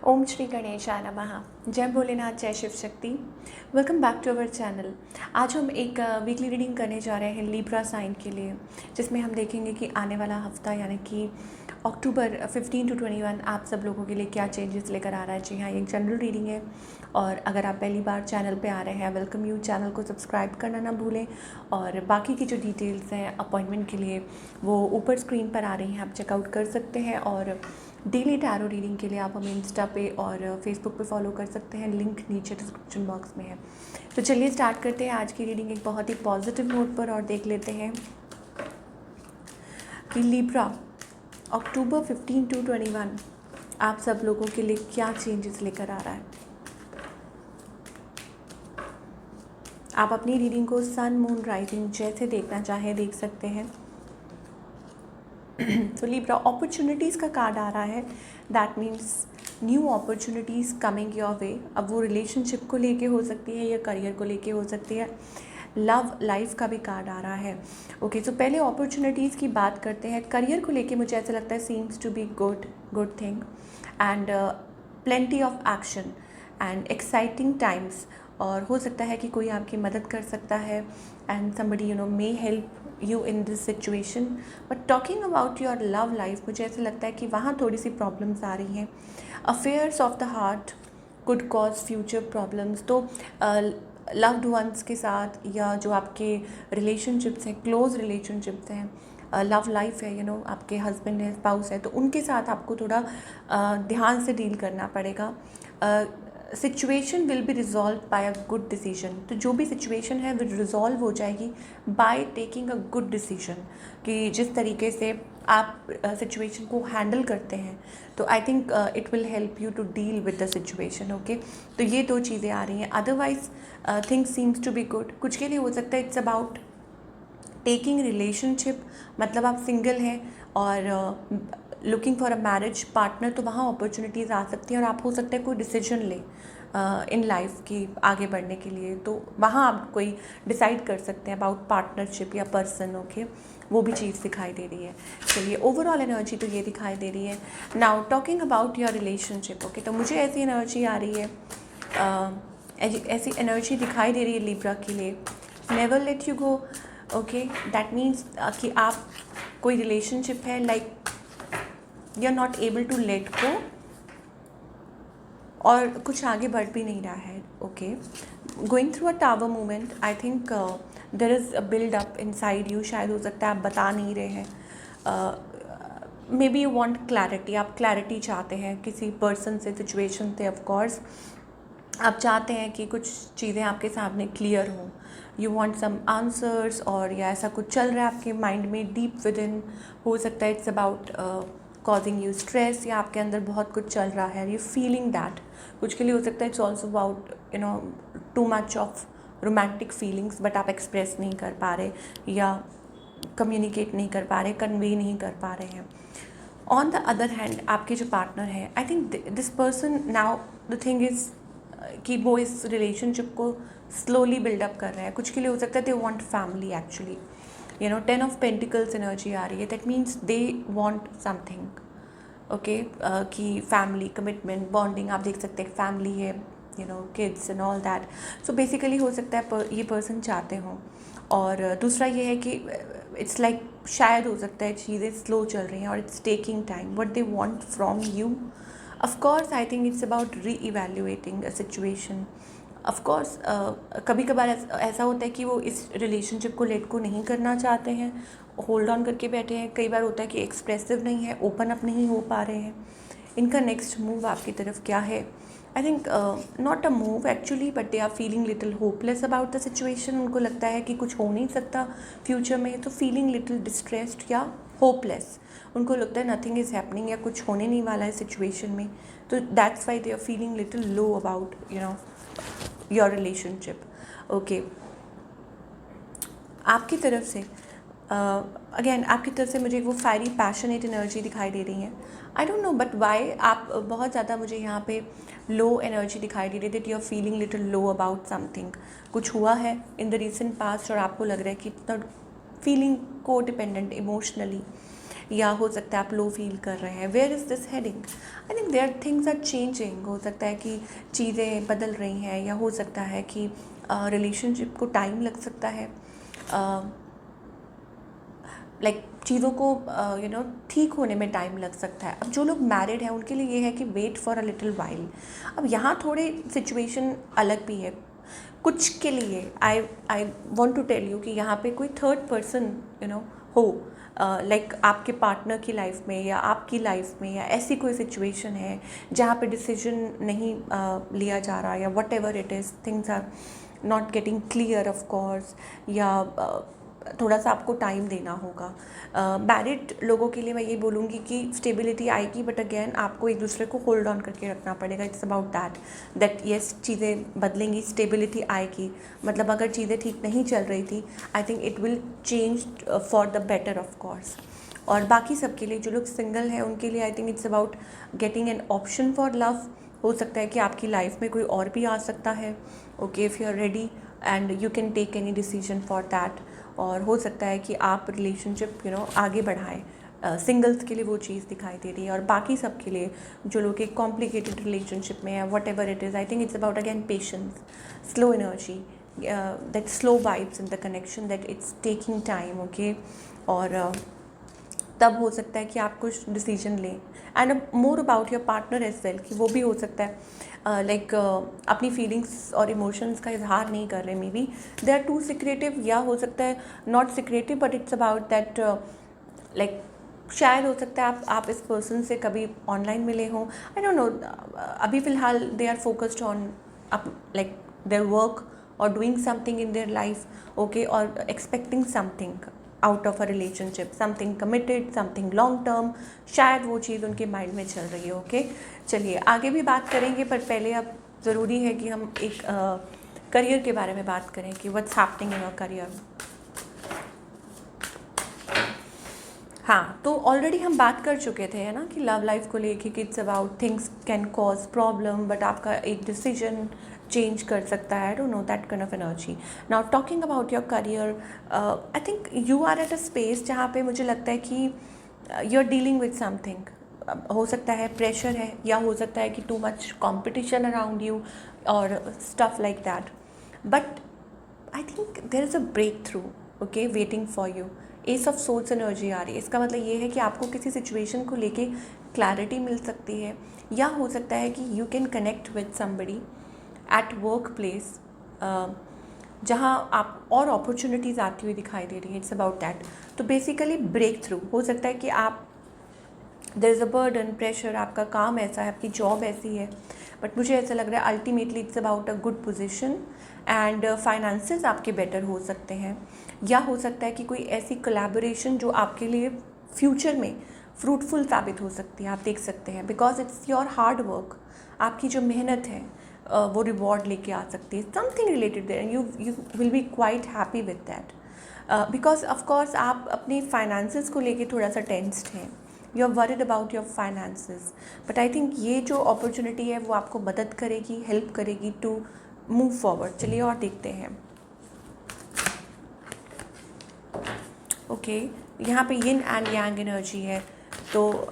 ओम श्री गणेशाय नमः। जय भोलेनाथ, जय Shiv Shakti. Welcome back to our channel. आज हम एक वीकली रीडिंग करने जा रहे हैं लिब्रा साइन के लिए, जिसमें हम देखेंगे कि आने वाला हफ्ता यानी कि अक्टूबर 15 to 21 आप सब लोगों के लिए क्या चेंजेस लेकर आ रहा है। जी हाँ, ये एक जनरल रीडिंग है और अगर आप पहली बार चैनल पे आ रहे हैं, वेलकम यू। चैनल को सब्सक्राइब करना ना भूलें और बाकी की जो डिटेल्स हैं अपॉइंटमेंट के लिए वो ऊपर स्क्रीन पर आ रही हैं, आप चेकआउट कर सकते हैं। और डेली टैरो रीडिंग के लिए आप हमें इंस्टा पे और फेसबुक पे फॉलो कर सकते हैं, लिंक नीचे डिस्क्रिप्शन बॉक्स में है। तो चलिए स्टार्ट करते हैं आज की रीडिंग एक बहुत ही पॉजिटिव नोट पर और देख लेते हैं कि लिब्रा अक्टूबर 15 to 21 आप सब लोगों के लिए क्या चेंजेस लेकर आ रहा है। आप अपनी रीडिंग को सन, मून, राइजिंग जैसे देखना चाहें देख सकते हैं। तो लिब्रा अपॉर्चुनिटीज़ का कार्ड आ रहा है, that means new opportunities coming your वे। अब वो रिलेशनशिप को लेके हो सकती है या करियर को लेके हो सकती है। लव लाइफ का भी कार्ड आ रहा है। ओके, तो पहले अपॉर्चुनिटीज़ की बात करते हैं। करियर को लेके मुझे ऐसा लगता है seems to be good thing and plenty of action and exciting times. और हो सकता है कि कोई आपकी मदद कर सकता है and somebody may help you in this situation. But talking about your love life, मुझे ऐसा लगता है कि वहाँ थोड़ी सी प्रॉब्लम्स आ रही हैं। Affairs of the heart could cause future problems. तो लव्ड वंस के साथ या जो आपके रिलेशनशिप्स हैं, क्लोज रिलेशनशिप्स हैं, लव लाइफ है, आपके हस्बैंड है, स्पाउस है, तो उनके साथ आपको थोड़ा ध्यान से डील करना पड़ेगा। Situation will be resolve by a good decision. तो जो भी सिचुएशन है वो रिजॉल्व हो जाएगी by taking a good decision, कि जिस तरीके से आप सिचुएशन को हैंडल करते हैं। तो I think it will help you to deal with the situation. Okay, तो ये दो चीज़ें आ रही हैं। Otherwise things seems to be good. कुछ के लिए हो सकता है इट्स अबाउट टेकिंग रिलेशनशिप, मतलब आप सिंगल हैं और looking for a marriage partner, तो वहाँ अपॉर्चुनिटीज़ आ सकती हैं और आप हो सकता है कोई डिसीजन लें इन लाइफ की आगे बढ़ने के लिए। तो वहाँ आप कोई डिसाइड कर सकते हैं अबाउट पार्टनरशिप या पर्सन। ओके, वो भी चीज़ दिखाई दे रही है। चलिए, ओवरऑल एनर्जी तो ये दिखाई दे रही है। Now talking about your relationship. Okay, तो मुझे ऐसी एनर्जी आ रही है, ऐसी एनर्जी दिखाई दे रही है लिब्रा के लिए, never let you go. Okay, that means कि आप कोई रिलेशनशिप है, like you are not able to let go और कुछ आगे बढ़ भी नहीं रहा है। Okay, going through a tower movement, I think there is a build up inside you. शायद हो सकता है आप बता नहीं रहे हैं। Maybe you want clarity, आप क्लैरिटी चाहते हैं किसी पर्सन से, सिचुएशन से। ऑफकोर्स आप चाहते हैं कि कुछ चीज़ें आपके सामने क्लियर हों। यू वॉन्ट सम आंसर्स, और या ऐसा कुछ चल रहा है आपके माइंड में डीप विद इन। हो सकता है it's about causing you stress, या आपके अंदर बहुत कुछ चल रहा है, यू फीलिंग दैट। कुछ के लिए हो सकता है it's also about too much of romantic feelings, but आप एक्सप्रेस नहीं कर पा रहे या कम्युनिकेट नहीं कर पा रहे, कन्वे नहीं कर पा रहे हैं। ऑन द अदर हैंड आपके जो पार्टनर है, I think this person, now the thing is कि वो इस रिलेशनशिप को स्लोली बिल्डअप कर रहे हैं। कुछ के लिए हो सकता है they want family actually. 10 of pentacles energy आ रही है, that means they want something. Okay, कि फैमिली कमिटमेंट, बॉन्डिंग, आप देख सकते हैं फैमिली है, kids and all that. So basically हो सकता है ये पर्सन चाहते हों। और दूसरा ये है कि इट्स लाइक शायद हो सकता है चीज़ें स्लो चल रही हैं और it's taking time, what they want from you. Of course, I think it's about re-evaluating a situation. Of course, कभी कभार ऐसा होता है कि वो इस रिलेशनशिप को लेट को नहीं करना चाहते हैं, होल्ड ऑन करके बैठे हैं। कई बार होता है कि एक्सप्रेसिव नहीं है, ओपन अप नहीं हो पा रहे हैं। इनका नेक्स्ट मूव आपकी तरफ क्या है? I think not a move actually, but they are feeling little hopeless about the situation. उनको लगता है कि कुछ हो नहीं सकता फ्यूचर में, तो फीलिंग लिटिल डिस्ट्रेस्ड या होपलेस। उनको लगता है नथिंग इज़ हैपनिंग या कुछ होने नहीं वाला है सिचुएशन में। तो that's why they are feeling little low about your relationship. Okay, आपकी तरफ से अगेन आपकी तरफ से मुझे वो फायरी पैशनेट एनर्जी दिखाई दे रही है। I don't no but why आप बहुत ज़्यादा मुझे यहाँ पे लो एनर्जी दिखाई दे रही है, that you are feeling little low about something. कुछ हुआ है इन द रिसेंट पास्ट और आपको लग रहा है कि फीलिंग को डिपेंडेंट इमोशनली, या हो सकता है आप लो फील कर रहे हैं. Where is this heading? I think there things are changing. हो सकता है कि चीज़ें बदल रही हैं, या हो सकता है कि रिलेशनशिप को टाइम लग सकता है, लाइक चीज़ों को ठीक होने में टाइम लग सकता है. अब जो लोग मैरिड हैं उनके लिए ये है कि wait for a little while. अब यहाँ थोड़े सिचुएशन अलग भी है कुछ के लिए. I want to tell you कि यहाँ पे कोई थर्ड पर्सन हो, लाइक आपके पार्टनर की लाइफ में या आपकी लाइफ में, या ऐसी कोई सिचुएशन है जहाँ पे डिसीजन नहीं लिया जा रहा, या whatever it is, things are not getting clear of course, या थोड़ा सा आपको टाइम देना होगा. मैरिड लोगों के लिए मैं ये बोलूँगी कि स्टेबिलिटी आएगी, बट अगेन आपको एक दूसरे को होल्ड ऑन करके रखना पड़ेगा. इट्स अबाउट दैट येस, चीज़ें बदलेंगी, स्टेबिलिटी आएगी. मतलब अगर चीज़ें ठीक नहीं चल रही थी, आई think it will change for the better of course. और बाकी सबके लिए, जो लोग सिंगल हैं उनके लिए, I think it's about getting an option for love. हो सकता है कि आपकी लाइफ में कोई और भी आ सकता है. Okay, if you are ready and you can take any decision for that. और हो सकता है कि आप रिलेशनशिप आगे बढ़ाएं. सिंगल्स के लिए वो चीज़ दिखाई दे रही है. और बाकी सब के लिए, जो लोग एक कॉम्प्लिकेटेड रिलेशनशिप में है, what ever it is, I think it's about again patience, slow energy, that slow vibes in the connection, that it's taking time. Okay, और तब हो सकता है कि आप कुछ डिसीजन लें. And more about your partner as well, कि वो भी हो सकता है लाइक अपनी फीलिंग्स और इमोशंस का इजहार नहीं कर रहे. Maybe they are too secretive, या हो सकता है not secretive, but it's about that like शायद हो सकता है आप इस पर्सन से कभी ऑनलाइन मिले हों. I don't know. अभी फ़िलहाल they are focused on like their work और doing something in their life. Okay, और expecting something out of a relationship, something committed, something long term. शायद वो चीज़ उनके माइंड में चल रही है. ओके, चलिए आगे भी बात करेंगे, पर पहले अब ज़रूरी है कि हम एक करियर के बारे में बात करें कि what's happening in a career. हाँ, तो ऑलरेडी हम बात कर चुके थे, है ना, कि लव लाइफ को लेके कि it's about things can cause problem, but आपका एक डिसीजन चेंज कर सकता है. I don't know that kind of energy. Now talking about your career, I think you are at a space जहाँ पे मुझे लगता है कि you are dealing with something. हो सकता है प्रेशर है, या हो सकता है कि too much competition around you और stuff like that. But I think there is a breakthrough, okay, waiting for you. Ace of swords energy आ रही है. इसका मतलब ये है कि आपको किसी सिचुएशन को लेके क्लैरिटी मिल सकती है, या हो सकता है कि you can connect with somebody at work place, जहाँ आप और अपॉर्चुनिटीज़ आती हुई दिखाई दे रही है. It's about that. तो बेसिकली ब्रेक थ्रू हो सकता है कि आप, there is a burden, pressure, आपका काम ऐसा है, आपकी जॉब ऐसी है, बट मुझे ऐसा लग रहा है ultimately it's about a good position and finances आपके बेटर हो सकते हैं. या हो सकता है कि कोई ऐसी कोलैबोरेशन जो आपके लिए फ्यूचर में फ्रूटफुल साबित हो सकती है. आप देख सकते हैं because it's your hard work, आपकी जो मेहनत है वो रिवॉर्ड लेके आ सकती है. Something related there, you will be quite happy with that. Because of course आप अपने फाइनेंसेस को लेके थोड़ा सा टेंस्ड हैं. You are worried about your finances, but I think ये जो अपॉर्चुनिटी है वो आपको मदद करेगी, हेल्प करेगी टू मूव फॉरवर्ड. चलिए और देखते हैं. ओके, यहाँ पे यिन एंड यांग एनर्जी है, तो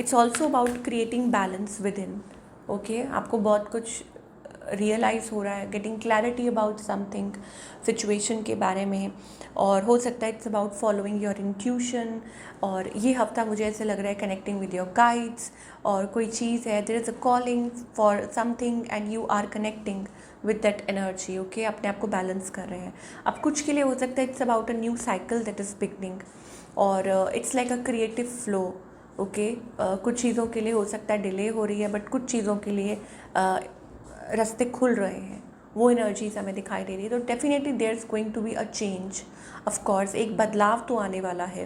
it's also about creating balance with in. Okay, आपको बहुत कुछ रियलाइज़ हो रहा है, getting clarity about something, situation के बारे में. और हो सकता है it's about following your intuition. और ये हफ्ता मुझे ऐसे लग रहा है कनेक्टिंग विद योर गाइड्स, और कोई चीज़ है, there is a calling for something and you are connecting with that energy. Okay, अपने आप को बैलेंस कर रहे हैं. अब कुछ के लिए हो सकता है it's about a new cycle that is beginning, और it's like a creative flow. Okay, कुछ चीज़ों के लिए हो सकता है डिले हो रही है, बट कुछ चीज़ों के लिए रास्ते खुल रहे हैं. वो एनर्जीज हमें दिखाई दे रही है. तो definitely there is going to be a change. Of course एक बदलाव तो आने वाला है,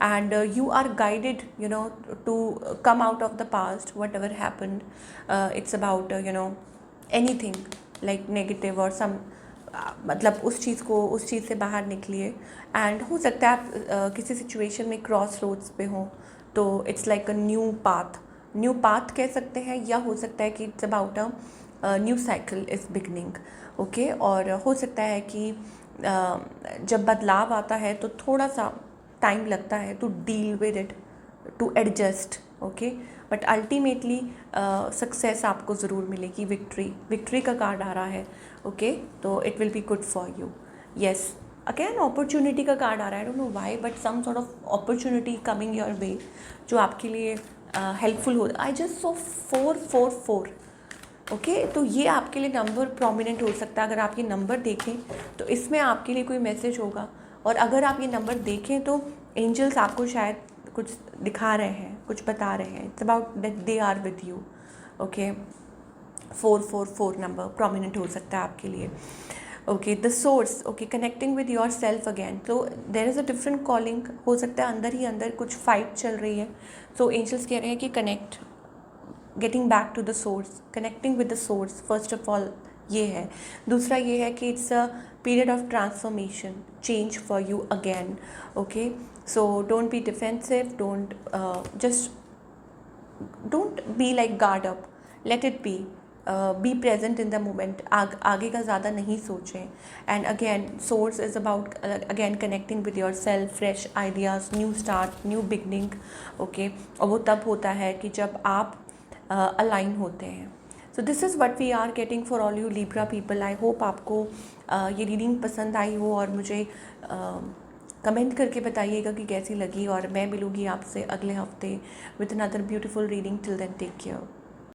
and you are guided to come out of the past, whatever happened. It's about anything like negative और सम, मतलब उस चीज़ से बाहर निकलिए. एंड हो सकता है आप किसी सिचुएशन में क्रॉस रोड्स पे हों, तो it's like a new path कह सकते हैं, या हो सकता है कि it's about a new cycle is beginning. Okay, और हो सकता है कि जब बदलाव आता है तो थोड़ा सा टाइम लगता है to deal with it. To adjust, okay. But ultimately success आपको ज़रूर मिलेगी, विक्ट्री का कार्ड आ रहा है, ओके। तो it will be good for you, yes. Again opportunity का कार्ड आ रहा है, I don't know why, but some sort of opportunity coming your way जो आपके लिए हेल्पफुल हो। I just saw 444, okay. तो ये आपके लिए नंबर प्रोमिनेंट हो सकता है। अगर आप ये नंबर देखें तो इसमें आपके लिए कोई मैसेज होगा, और अगर आप ये नंबर देखें तो एंजल्स आपको शायद कुछ दिखा रहे हैं, कुछ बता रहे हैं। It's about that they are with you, okay. 444 number prominent हो सकता है आपके लिए, okay. The source, okay, connecting with yourself again. तो there is a different calling, हो सकता है अंदर ही अंदर कुछ फाइट चल रही है। सो एंजल्स कह रहे हैं कि connect, getting back to the source, connecting with the source, first of all ये है। दूसरा ये है कि it's a period of transformation, change for you again, okay. So don't be defensive, don't be like guard up, let it be present in the moment. आगे का ज़्यादा नहीं सोचें। And again source is about again connecting with yourself, fresh ideas, new start, new beginning, okay. और वो तब होता है कि जब आप अलाइन होते हैं। So this is what we are getting for all you Libra people. I hope आपको ये रीडिंग पसंद आई हो, और मुझे कमेंट करके बताइएगा कि कैसी लगी। और मैं मिलूँगी आपसे अगले हफ्ते with another beautiful reading. Till then take care.